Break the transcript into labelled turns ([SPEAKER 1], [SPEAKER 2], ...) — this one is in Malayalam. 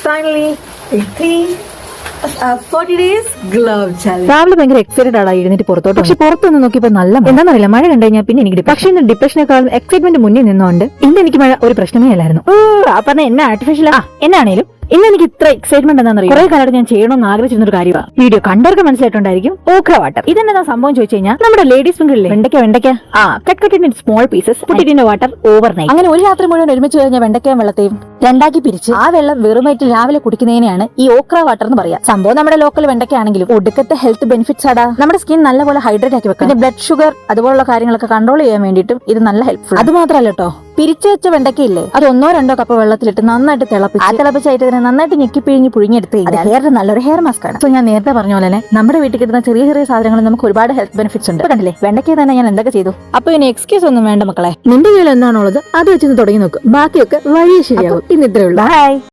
[SPEAKER 1] Finally, 40 days glove challenge.
[SPEAKER 2] രാവിലെ ഭയങ്കര എക്സൈറ്റഡ് ആണ് എഴുന്നേറ്റ് പുറത്തോട്ട്. പക്ഷെ പുറത്തൊന്ന് നോക്കിയപ്പോ നല്ല എന്താണെന്നറിയില്ല, മഴ കണ്ടു കഴിഞ്ഞാൽ പിന്നെ എനിക്ക് പക്ഷേ ഡിപ്രഷനേക്കാളും എക്സൈറ്റ്മെന്റ് മുന്നിൽ നിന്നുകൊണ്ട് ഇന്ന് എനിക്ക് മഴ ഒരു പ്രശ്നമേ അല്ലായിരുന്നു. പറഞ്ഞ എന്നെ ആർട്ടിഫിഷ്യൽ എന്നാണേലും ഇന്ന് എനിക്ക് ഇത്ര എക്സൈറ്റ്മെന്റ് എന്താണെന്ന് കുറെ കാലത്ത് ഞാൻ ചെയ്യണമെന്ന് ആഗ്രഹിച്ചിരുന്ന ഒരു കാര്യമാണ്. വീഡിയോ കണ്ടവർക്ക് മനസ്സിലായിട്ടുണ്ടായിരിക്കും. ഓക്ര വാട്ടർ ഇതെന്താ സംഭവം ചോദിച്ചു കഴിഞ്ഞാൽ നമ്മുടെ ലേഡീസ് ഫിംഗറില്ലേ വെണ്ടയ്ക്ക കട്ട് ഇൻ സ്മോൾ പീസസ് പുട്ടിന്റെ വാട്ടർ ഓവർനൈറ്റ്. അങ്ങനെ ഒരു രാത്രി മുഴുവൻ ഒരുമിച്ച് കഴിഞ്ഞ വെണ്ടയ്ക്കയും വെള്ളത്തെയും രണ്ടാക്കി പിരിച്ച് ആ വെള്ളം വെറുമായിട്ട് രാവിലെ കുടിക്കുന്നതിനെയാണ് ഈ ഓക്ര വാട്ടർ എന്ന് പറയാം. സംഭവം നമ്മുടെ ലോക്കൽ വെണ്ടയ്ക്ക ആണെങ്കിലും ഒടുക്കത്തെ ഹെൽത്ത് ബെനിഫിറ്റ്സ് ആടാ. നമ്മുടെ സ്കിൻ നല്ലപോലെ ഹൈഡ്രേറ്റ് ആക്കി വെക്കാം. പിന്നെ ബ്ലഡ് ഷുഗർ അതുപോലുള്ള കാര്യങ്ങളൊക്കെ കൺട്രോൾ ചെയ്യാൻ വേണ്ടിയിട്ടും ഇത് നല്ല ഹെൽപ്ഫുൾ. അത് മാത്രമല്ല കേട്ടോ, പിരിച്ചു വെച്ച വെണ്ടയ്ക്കയില്ലേ അത് 1-2 കപ്പ് വെള്ളത്തിലിട്ട് നന്നായിട്ട് തിളപ്പിച്ചായിട്ട് ഇതിനെ നന്നായിട്ട് ഞെക്കിപ്പിഴിഞ്ഞ് പുഴുങ്ങിയെടുത്ത് ഹെയറിന് നല്ലൊരു ഹെയർ മാസ്ക് ആണ്. സോ ഞാൻ നേരത്തെ പറഞ്ഞ പോലെ തന്നെ നമ്മുടെ വീട്ടിൽ കിട്ടുന്ന ചെറിയ ചെറിയ സാധനങ്ങൾ നമുക്ക് ഒരുപാട് ഹെൽത്ത് ബെനിഫിറ്റ്സ് ഉണ്ട്. കണ്ടില്ലേ, വെണ്ടയ്ക്ക തന്നെ ഞാൻ എന്തൊക്കെ ചെയ്തു. അപ്പൊ ഇനി എക്സ്ക്യൂസ് ഒന്നും വേണ്ട മക്കളെ, നിന്റെ കയ്യിൽ എന്താണുള്ളത് അത് വെച്ച് തുടങ്ങി നോക്ക്, ബാക്കിയൊക്കെ വഴി ശരിയാവും. ഇന്ന് ഇത്രേ ഉള്ളൂ. ബൈ.